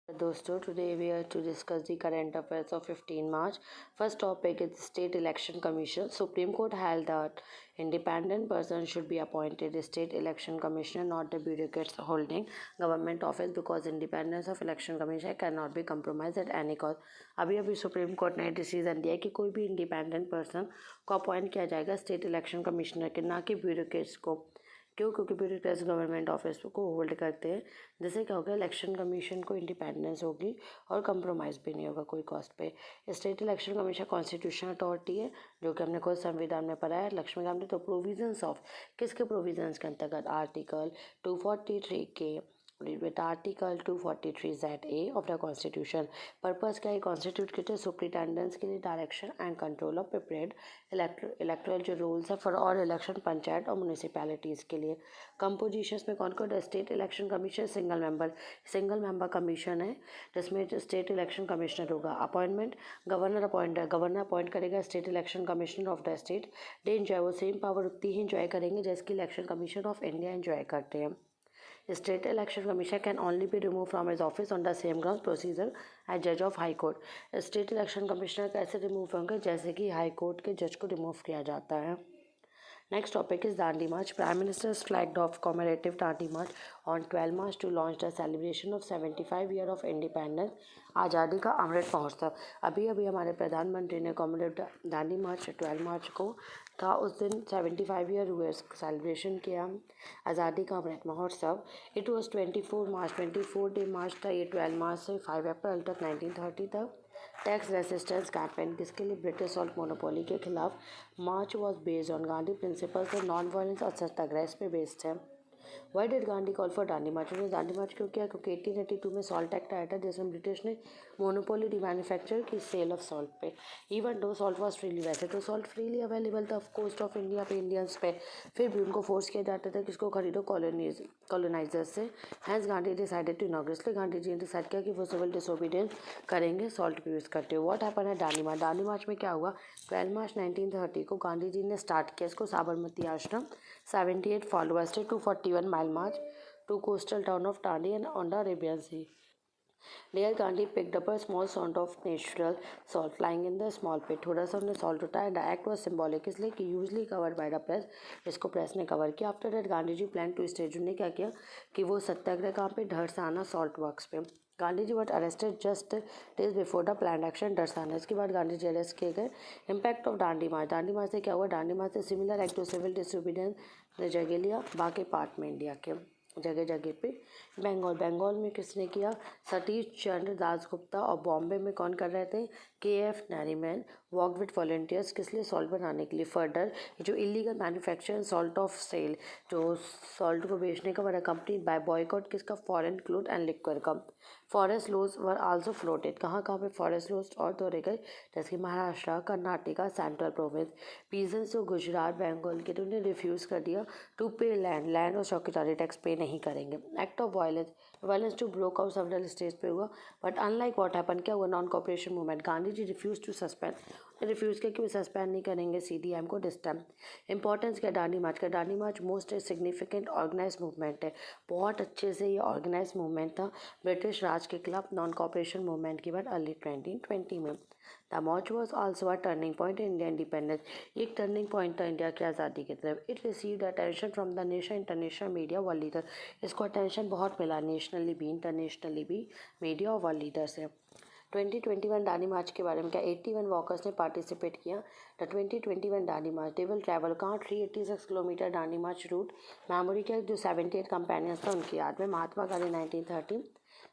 दोस्तों, today we are to discuss the current affairs of 15 March. First topic is State Election Commission. Supreme Court held that independent person should be appointed State Election Commissioner, not the bureaucrats holding government office, because independence of Election Commission cannot be compromised at any cost. अभी supreme court ने decision दिया कि कोई भी independent person को appoint किया जाएगा state election commissioner के, ना कि ब्यूरोक्रेट्स को। क्यों? क्योंकि ब्यूरोक्रेट्स गवर्नमेंट ऑफिस को होल्ड करते हैं, जिससे क्या होगा, इलेक्शन कमीशन को इंडिपेंडेंस होगी और कंप्रोमाइज़ भी नहीं होगा कोई कॉस्ट पे। State election commission constitutional authority है, जो कि हमने खुद संविधान में पढ़ा है। लक्ष्मीकांत ने तो प्रोविजंस ऑफ किसके प्रोविजंस के अंतर्गत, आर्टिकल 243 के with Article 243ZA of the Constitution. Purpose क्या है कॉन्स्टिट्यूट के लिए? सुप्रिटेंडेंस के लिए direction and control of prepared electoral जो रूल्स है फॉर ऑल इलेक्शन, पंचायत और म्यूनिसिपैलिटीज़ के लिए। कंपोजिशंस में कौन कौन? State election commission single member commission है, जिसमें स्टेट इलेक्शन कमिश्नर होगा। अपॉइंटमेंट गवर्नर अपॉइंट करेगा state election commissioner of the state. They enjoy, वो सेम पावर उतनी ही इंजॉय करेंगे जैसे election commission of India enjoy करते हैं। State Election Commission can only be removed from his office on the same grounds procedure as judge of High Court. State Election Commissioner कैसे remove होंगे? जैसे कि high court के जज को remove किया जाता है। Next topic is Dandi March. Prime Minister flagged off commemorative Dandi March on 12 March to launch the celebration of 75 year of independence, आज़ादी का अमृत महोत्सव। अभी हमारे प्रधानमंत्री ने कॉमेमोरेटिव दांडी मार्च 12 मार्च को था, उस दिन 75 ईयर हुए सेलिब्रेशन किया आज़ादी का Amrit Mahotsav. It was 24 day मार्च था ये, 12 मार्च से 5 अप्रैल तक 1930 तक। टैक्स रेसिस्टेंस कैंपेन किसके लिए? ब्रिटिश सॉल्ट मोनोपोली के खिलाफ। March was based on Gandhi principles और नॉन वायलेंस और सत्याग्रह पे बेस्ड है। Why did Gandhi call for Dandi march? उन्होंने दांडी मार्च क्यों किया? क्योंकि 1882 में सॉल्ट एक्ट आया था, जिसमें ब्रिटिश ने मोनोपोली मैन्युफैक्चर की सेल ऑफ सॉल्ट पे। Even though salt was freely, वैसे तो सॉल्ट फ्रीली अवेलेबल था कोस्ट ऑफ इंडिया पे इंडियंस पे, फिर भी उनको फोर्स किया जाता था कि इसको खरीदो कॉलोनाइजर्स से। Hence Gandhi decided to inaugurate, इसलिए गांधी जी ने डिसाइड किया कि वो सिविल डिसोबीडियंस करेंगे सॉल्ट पे यूज़ करते हुए। व्हाट हैपन है दांडी मार्च में क्या हुआ? 12 मार्च 1930 को गांधी जी ने स्टार्ट किया इसको साबरमती आश्रम। 78 followers थे, 241 mile march to coastal town of Tani and on the Arabian Sea. There Gandhi picked up a small amount of natural salt lying in the small pit. थोड़ा सा उन्होंने सॉल्ट उठाया। द एक्ट वॉज सिम्बॉलिक, इसलिए कि usually covered by the press, इसको press ने cover किया। After that Gandhi ji plan to stage, उन्होंने क्या किया कि वो सत्याग्रह कहाँ पे? ढरसाना सॉल्ट वर्क्स पे। Gandhi ji was arrested just days before the plan action Dharasana. इसके बाद गांधी जी अरेस्ट किए गए। इम्पैक्ट ऑफ दांडी मार्च से क्या हुआ? दांडी मार्च से similar act to civil disobedience ने जगह लिया बाकी पार्ट में इंडिया के जगह जगह पे। बंगाल में किसने किया? सतीश चंद्र दासगुप्ता। और बॉम्बे में कौन कर रहे थे? KF Nariman work with volunteers, किस लिए? सॉल्ट बनाने के लिए। फर्दर जो illegal manufacturing salt of sale, जो सॉल्ट को बेचने का बड़ा कंपनी बाय बॉयकॉट किसका? फॉरेन क्रूड एंड लिक्विड का। Forest laws were also flouted, कहाँ पे फॉरेस्ट लॉज और तोड़े गए? जैसे कि Maharashtra, Karnataka, central province. Peasants जो गुजरात बंगाल के, तो उन्हें रिफ्यूज़ कर दिया टू पे लैंड और चौकीदारी टैक्स पे नहीं करेंगे। Act of violence to broke out several stage पे हुआ, बट अनलाइक व्हाट हैपन, क्या हुआ? Non cooperation movement. Gandhi ji refuse to suspend, refuse किया कि वो सस्पेंड नहीं करेंगे CDM को दिस टाइम। इंपॉर्टेंस क्या दांडी मार्च का? दांडी मार्च मोस्ट सिग्निफिकेंट ऑर्गेनाइज मूवमेंट है, बहुत अच्छे से ये ऑर्गेनाइज मूवमेंट था ब्रिटिश राज के खिलाफ नॉन कॉपरेशन मूवमेंट के बाद अर्ली 1920 में। The March was also a turning point in India independence, एक टर्निंग पॉइंट था इंडिया की आज़ादी की तरफ। It received attention from the nation, international media, world leader, इसको अटेंशन बहुत मिला नेशनली भी इंटरनेशनली भी, मीडिया और वर्ल्ड लीडर से। 2021 दांडी मार्च के बारे में क्या? 81 वॉकर्स ने पार्टिसिपेट किया। The 2021 Dandi March they will travel कहाँ? 386 किलोमीटर दांडी मार्च रूट। मेमोरी क्या? जो 78 कंपेनियंस था उनकी याद में। महात्मा गांधी 1930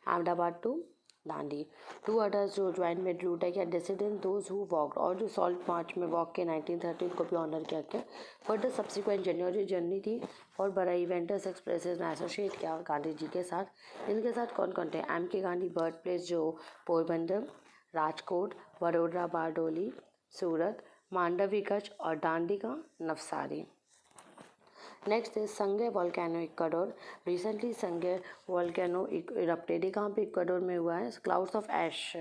अहमदाबाद टू दांडी। 2 अदर्स जो ज्वाइन मिड रूट है क्या? डिसिडेंट दोज हु वॉकड, और जो सॉल्ट मार्च में वॉक के 1913 को भी ऑनर किया गया। फर्दर सब्सिक्वेंट जर्नी थी और बड़ा इवेंटर्स एक्सप्रेसेस ने एसोसिएट किया गांधी जी के साथ। इनके साथ कौन कौन थे? MK गांधी बर्थ प्लेस जो पोरबंदर, राजकोट, वडोदरा, बारडोली, सूरत, मांडवी कच्छ और दांडी का Navsari. Next is Sangay volcano Ecuador. Recently Sangay volcano erupted, कहाँ पे? इक्वाडोर में हुआ है। Clouds of ash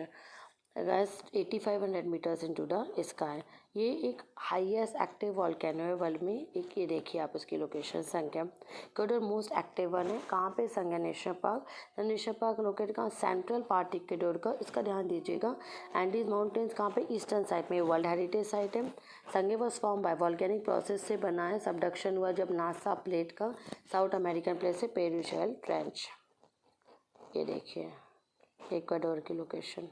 rise 8500 metres into the sky. ये एक हाईएस्ट एक्टिव वॉल्केनो है वर्ल्ड में। एक ये देखिए आप इसकी लोकेशन संख्या इक्वेडोर मोस्ट एक्टिव वन है। कहाँ पे संज्ञा national park. The national park locate कहाँ सेंट्रल पार्ट इक्वेडोर का। इसका ध्यान दीजिएगा। एंडीज माउंटेन्स कहाँ पे ईस्टर्न साइड में वर्ल्ड हेरिटेज साइट है। संज्ञा was form by volcanic process से बना है। सबडक्शन हुआ जब नासा प्लेट का साउथ अमेरिकन प्लेट से पेरूशेल ट्रेंच। ये देखिए इक्वेडोर की location.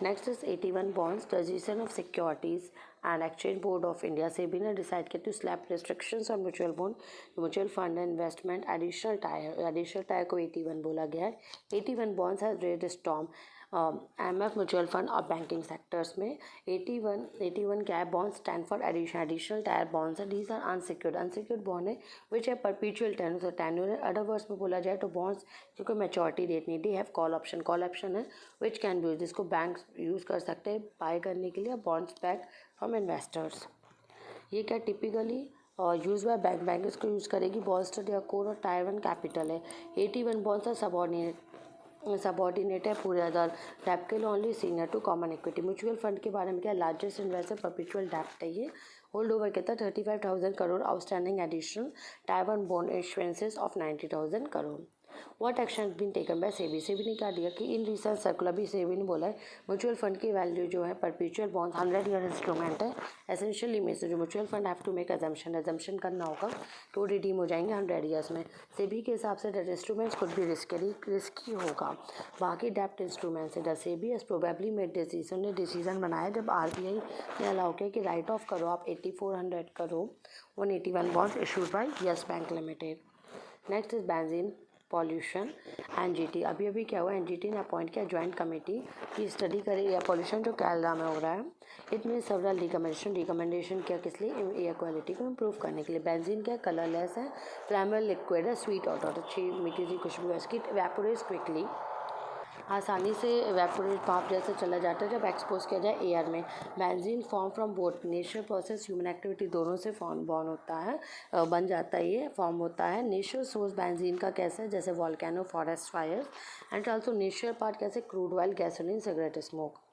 Next is 81 bonds. The Registration of Securities and Exchange Board of India SEBI ने decide किया to slap restrictions on mutual fund and investment additional tier को 81 बोला गया है। 81 bonds has raised storm IMF mutual fund और banking sectors में। 81 क्या है bond stand for additional tyre bonds है। दीज आर अनसिक्योर्ड बॉन्ड है विच है परपीचुअल टेन्योर है। अदर वर्ड्स में बोला जाए तो बॉन्ड्स जिनको मैच्योरिटी डेट नहीं दी हैव कॉल ऑप्शन है विच कैन बी यूज, जिसको बैंक यूज़ कर सकते हैं बाय करने के लिए बॉन्ड्स बैक फ्रॉम इन्वेस्टर्स। ये क्या टिपिकली यूज बाय बैंक इसको यूज़ करेगी। बॉन्ड या कोर और टायर 1 कैपिटल है। 81 बॉन्ड्स आर सबॉर्डिनेट है पूरे अदर डेप्ट के लिए only senior to common equity. Mutual fund के बारे में क्या लार्जेस्ट इन्वेस्टर परपेचुअल डेप्ट है। ये होल्ड ओवर कितना 35,000 crore outstanding additional type 1 bond issuances of 90,000 crore. What action been taken by SEBI. SEBI ने क्या दिया कि इन रिसर्च सर्कुलर भी सेबी ने बोला है म्यूचुअल फंड की वैल्यू जो है परपेचुअल बॉन्ड 100 ईयर इंस्ट्रूमेंट है। एसेंशियली में से जो mutual fund have to make assumption करना होगा तो रिडीम हो जाएंगे 100 ईयर्स में। सेबी के हिसाब से डेट इंस्ट्रूमेंट्स कुछ भी रिस्की होगा। बाकी डेप्ट इंस्ट्रूमेंट से the SEBI has probably made decision बनाया जब आरबीआई ने अलाउ किया कि राइट ऑफ करो आप 8400 crore 181 bonds issued by yes bank limited. Next is benzene pollution. NGT अभी क्या हुआ, एनजीटी ने अपॉइंट किया ज्वाइंट कमेटी की स्टडी करे एयर पॉल्यूशन जो केरला में हो रहा है। इतने सेवरल रिकमेंडेशन किया किस लिए, एयर क्वालिटी को इम्प्रूव करने के लिए। बेंजीन क्या कलरलेस है, प्राइमरी लिक्विड है, स्वीट ऑटो अच्छी मीठी सी खुशबू है इसकी, वेपोरेट्स क्विकली आसानी से वेपोरेट भाप जैसे चला जाता है जब एक्सपोज किया जाए एयर में। Benzene form from both natural process human activity दोनों से बॉर्न होता है बन जाता है, ये फॉर्म होता है। नेचुरल सोर्स बेंजीन का कैसे जैसे volcano forest fire and also natural part कैसे crude oil gasoline cigarette smoke.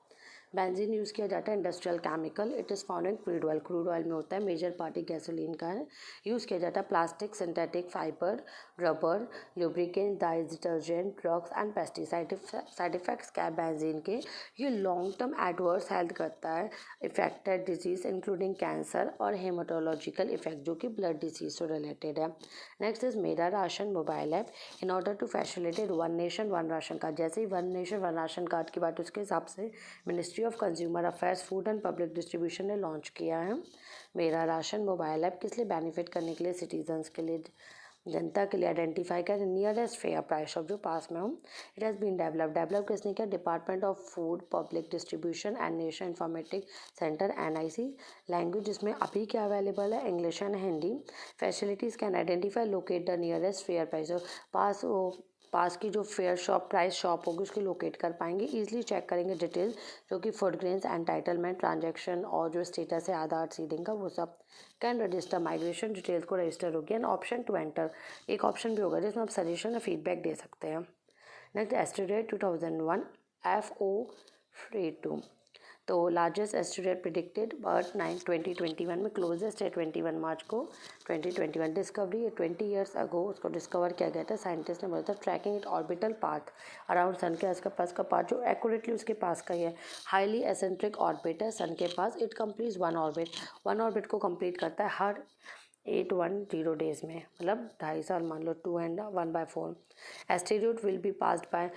Benzene use किया जाता है industrial chemical, it is found in crude oil में होता है, मेजर पार्टी गैसोलीन का है। यूज़ किया जाता है plastic, synthetic fibre, rubber, lubricant, dyes, detergent, drugs and pesticide. Side effects क्या है बेंजीन के, ये लॉन्ग टर्म एडवर्स हेल्थ करता है, इफेक्टेड डिजीज इंक्लूडिंग कैंसर और हेमाटोलॉजिकल इफेक्ट जो कि ब्लड डिजीज से रिलेटेड है। Next is Mera ration mobile app in order to facilitate one nation one ration card. जैसे ही one nation one ration card की बात उसके हिसाब से ministry of consumer affairs food and public distribution ने लॉन्च किया है मेरा राशन मोबाइल ऐप। किस लिए, बेनिफिट करने के लिए, सिटीजन्स के लिए, जनता के लिए आइडेंटिफाई कर नियरेस्ट फेयर प्राइस शॉप जो पास में हो। इट हैज़ बीन डेवलप किसने किया, department of food public distribution and national informatic centre NIC. Language जिसमें अभी क्या अवेलेबल है, English and Hindi. Facilities can identify locate the nearest fair price. पास की जो फेयर शॉप प्राइस शॉप होगी उसकी लोकेट कर पाएंगे, ईजिली चेक करेंगे डिटेल जो कि फूड ग्रेन्स एंटाइटलमेंट ट्रांजैक्शन और जो स्टेटस है आधार सीडिंग का वो सब। कैन रजिस्टर माइग्रेशन डिटेल्स को रजिस्टर होगी एंड ऑप्शन टू एंटर, एक ऑप्शन भी होगा जिसमें आप सजेशन या फीडबैक दे सकते हैं। नेक्स्ट एस्टिमेट 2001 FO32 तो लार्जेस्ट एस्टिमेट प्रिडिक्टेड बट 2021 में क्लोजेस्ट है 21 मार्च को 2021। डिस्कवरी 20 ईयर्स अगो उसको डिस्कवर किया गया था। साइंटिस्ट ने बोला था tracking it orbital path around sun के आसपास का पाथ जो एक्यूरेटली उसके पास का ही है। हाईली एसेंट्रिक ऑर्बिट है सन के पास। इट कम्प्लीट वन ऑर्बिट को कंप्लीट करता है हर 810 डेज में, मतलब 2.5 साल मान लो, 2 and 1/4। Asteroid will be passed by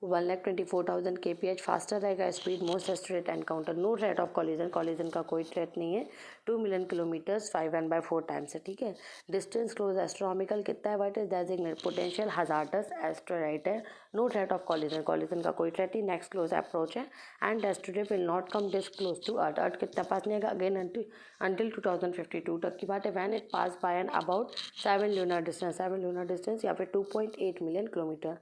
1,24,000 kph faster रहेगा स्पीड। Most asteroid encounter no threat of collision का कोई थ्रेट नहीं है। 2 मिलियन किलोमीटर्स 5 1/4 टाइम्स है, ठीक है। डिस्टेंस क्लोज एस्ट्रोनॉमिकल कितना है, what is designate potential hazardous asteroid है। नो थ्रेट ऑफ कॉलिजन का कोई थ्रेट नहीं। नेक्स्ट क्लोज अप्रोच है and asteroid will not come this close to earth कितना पास नहीं आएगा अगेन अंटिल 2052 तक की बात है। When it pass by an about 7 lunar distance या फिर 2.8 मिलियन किलोमीटर।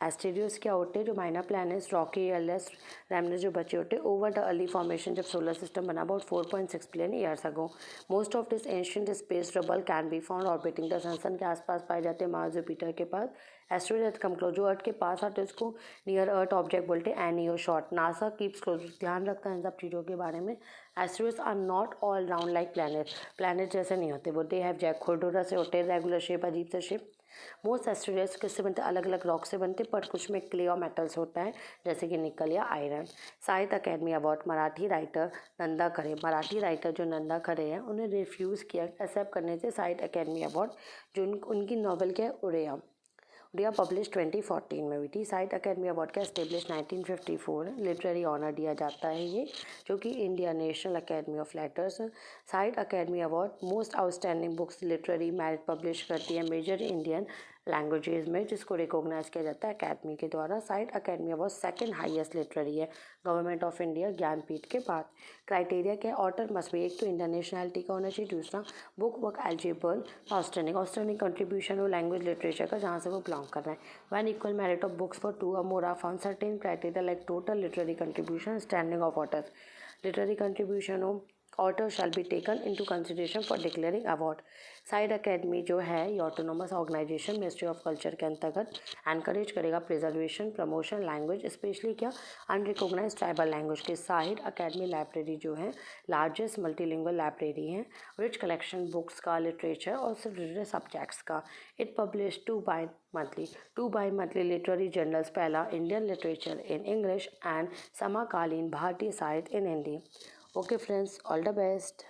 एस्टेरियोस क्या होते हैं? जो minor planets, rocky airless remnants जो बचे होते हैं ओवर द अर्ली फॉर्मेशन जब सोलर सिस्टम बना about 4.6 billion years ago. Most of this ancient space rubble can be found orbiting the sun के आसपास पाए जाते हैं, मार्स जुपिटर के पास। एस्टेरॉइड कम क्लोज जो अर्थ के पास आते हैं उसको नियर अर्थ ऑब्जेक्ट बोलते हैं NEO short. NASA keeps close ध्यान रखता है इन सब चीज़ों के बारे में। Asteroids are not all round like planet जैसे नहीं होते वो, दे हैव जैकोडोरा से होते हैं रेगुलर शेप, अजीब सा शेप। मोस्ट एस्टेरॉइड्स किससे बनते हैं? अलग अलग रॉक से बनते हैं, पर कुछ में क्ले और मेटल्स होता है जैसे कि निकल या iron. Sahitya Akademi award Marathi writer Nanda Khare, Marathi writer जो नंदा खरे हैं उन्हें रिफ्यूज़ किया एक्सेप्ट करने से साहित्य अकेडमी अवार्ड, जो उनकी नॉवल क्या है उड़िया। उड़िया पब्लिश 2014 में हुई थी। साहित्य अकेडमी अवार्ड का एस्टेब्लिश 1954 है। लिटरेरी ऑनर दिया जाता है ये, जो कि India national academy of letters. Sahitya Akademi award most outstanding books literary merit publish करती है मेजर इंडियन लैंग्वेजेस में, जिसको रिकॉग्नाइज किया जाता है अकेडमी के द्वारा। साहित्य Akademi award second highest literary है गवर्नमेंट ऑफ इंडिया ज्ञानपीठ के बाद। क्राइटेरिया क्या है? ऑथर मस्ट बी, एक तो इंडियन नेशनैलिटी का होना चाहिए, दूसरा book work eligible, outstanding contribution हो लैंग्वेज लिटरेचर का जहाँ से वो बिलोंग कर रहे हैं। One equal merit of books for two और more are found. Certain criteria like total literary contribution, standing of authors. Literary contribution हो author shall be taken into consideration for declaring award. Sahitya Akademi जो है ये autonomous organisation ministry of culture के अंतर्गत encourage करेगा preservation promotion language, specially क्या unrecognise tribal language के। Sahitya Akademi library जो है लार्जेस्ट मल्टीलिंगुअल लाइब्रेरी है, रिच कलेक्शन बुक्स का, लिटरेचर और सिर्फ सब्जेक्ट्स का। It publish two bimonthly literary journals, पहला Indian literature in English and Samakalin Bharatiya साहित्य इन Hindi. Okay friends, all the best.